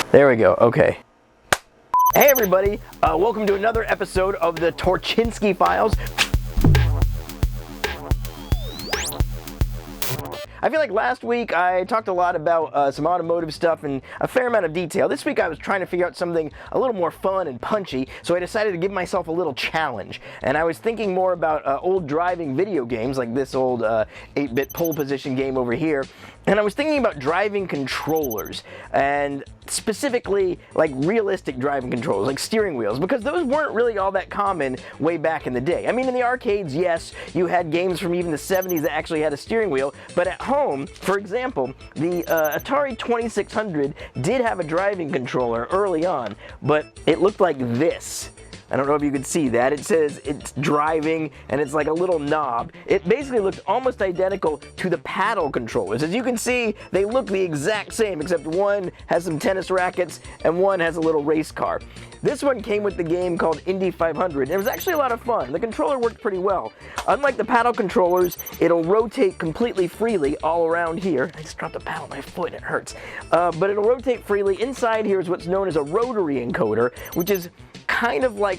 There we go, okay. Hey everybody, welcome to another episode of the Torchinsky Files. I feel like last week I talked a lot about some automotive stuff and a fair amount of detail. This week I was trying to figure out something a little more fun and punchy, so I decided to give myself a little challenge. And I was thinking more about old driving video games, like this old 8-bit pole position game over here. And I was thinking about driving controllers, and specifically like realistic driving controllers, like steering wheels, because those weren't really all that common way back in the day. I mean, in the arcades, yes, you had games from even the 70s that actually had a steering wheel, but at home, for example, the Atari 2600 did have a driving controller early on, but it looked like this. I don't know if you could see that. It says it's driving, and it's like a little knob. It basically looks almost identical to the paddle controllers. As you can see, they look the exact same, except one has some tennis rackets, and one has a little race car. This one came with the game called Indy 500, and it was actually a lot of fun. The controller worked pretty well. Unlike the paddle controllers, it'll rotate completely freely all around here. I just dropped a paddle on my foot, and it hurts. But it'll rotate freely. Inside here is what's known as a rotary encoder, which is kind of like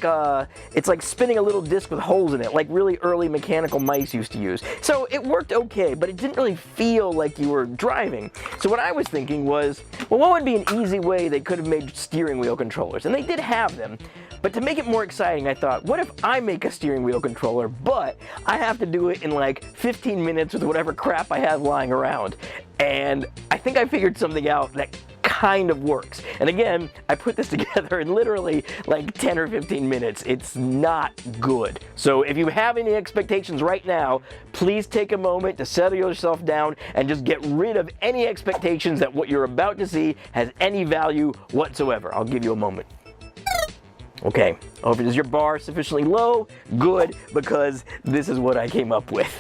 it's like spinning a little disc with holes in it, like really early mechanical mice used to use. So it worked okay, but it didn't really feel like you were driving. So what I was thinking was, well, what would be an easy way they could have made steering wheel controllers? And they did have them, but to make it more exciting, I thought, what if I make a steering wheel controller, but I have to do it in like 15 minutes with whatever crap I have lying around? And I think I figured something out that kind of works. And again, I put this together in literally like 10 or 15 minutes. It's not good. So if you have any expectations right now, please take a moment to settle yourself down and just get rid of any expectations that what you're about to see has any value whatsoever. I'll give you a moment. Okay, is your bar sufficiently low? Good, because this is what I came up with.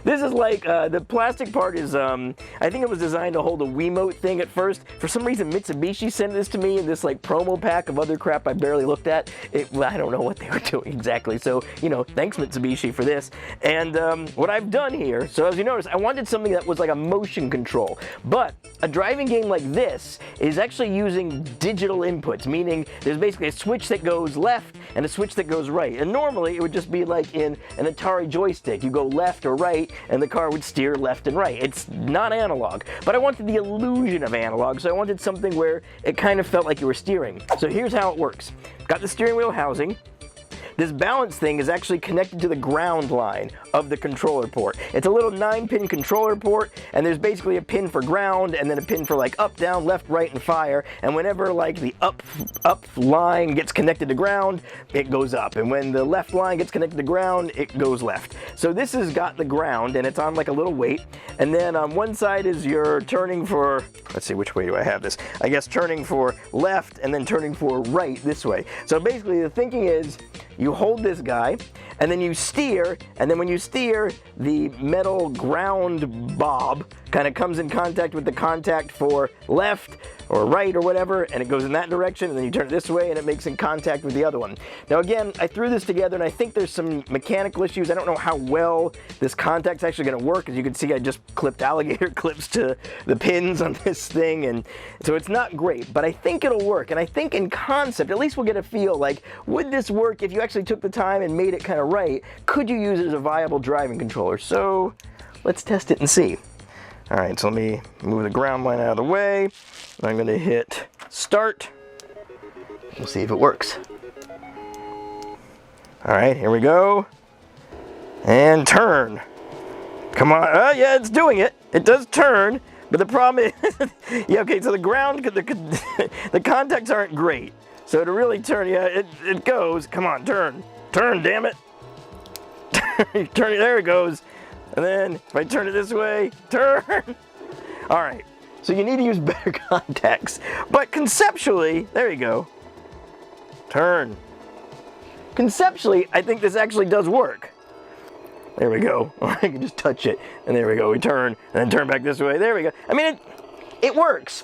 This is like, the plastic part is, I think it was designed to hold a Wiimote thing at first. For some reason, Mitsubishi sent this to me in this like promo pack of other crap I barely looked at. Well, I don't know what they were doing exactly, so, you know, thanks Mitsubishi for this. And what I've done here, so as you notice, I wanted something that was like a motion control. But a driving game like this is actually using digital inputs, meaning there's basically a switch that goes left and a switch that goes right. And normally it would just be like in an Atari joystick. You go left or right, and the car would steer left and right. It's not analog, but I wanted the illusion of analog, so I wanted something where it kind of felt like you were steering. So here's how it works. Got the steering wheel housing. This balance thing is actually connected to the ground line of the controller port. It's a little 9-pin controller port, and there's basically a pin for ground, and then a pin for like up, down, left, right, and fire. And whenever like the up line gets connected to ground, it goes up. And when the left line gets connected to ground, it goes left. So this has got the ground, and it's on like a little weight. And then on one side is your turning for, let's see, which way do I have this? I guess turning for left, and then turning for right this way. So basically the thinking is, you hold this guy, and then you steer, and then when you steer, the metal ground bob kind of comes in contact with the contact for left or right or whatever, and it goes in that direction, and then you turn it this way, and it makes in contact with the other one. Now again, I threw this together, and I think there's some mechanical issues. I don't know how well this contact's actually going to work. As you can see, I just clipped alligator clips to the pins on this thing, and so it's not great, but I think it'll work. And I think in concept, at least we'll get a feel like, would this work if you actually took the time and made it kind of right? Could you use it as a viable driving controller? So let's test it and see. All right, so let me move the ground line out of the way. I'm going to hit start. We'll see if it works. All right, here we go. And turn. Come on. Yeah, it's doing it. It does turn, but the problem is, yeah, okay, so the ground, the contacts aren't great. So to really turn, yeah, it goes. Come on, turn. Turn, damn it. Turn it, there it goes. And then if I turn it this way, turn. All right, so you need to use better contacts. But conceptually, there you go. Turn. Conceptually, I think this actually does work. There we go. Or I can just touch it, and there we go. We turn, and then turn back this way. There we go. I mean, it works.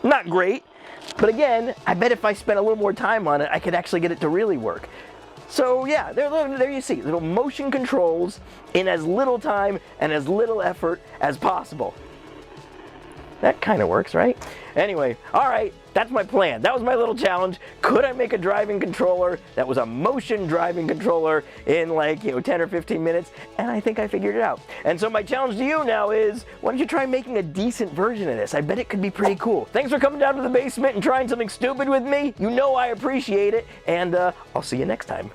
Not great, but again, I bet if I spent a little more time on it, I could actually get it to really work. So yeah, there you see, little motion controls in as little time and as little effort as possible. That kind of works, right? Anyway, all right, that's my plan. That was my little challenge. Could I make a driving controller that was a motion driving controller in like, 10 or 15 minutes? And I think I figured it out. And so my challenge to you now is, why don't you try making a decent version of this? I bet it could be pretty cool. Thanks for coming down to the basement and trying something stupid with me. You know I appreciate it, and I'll see you next time.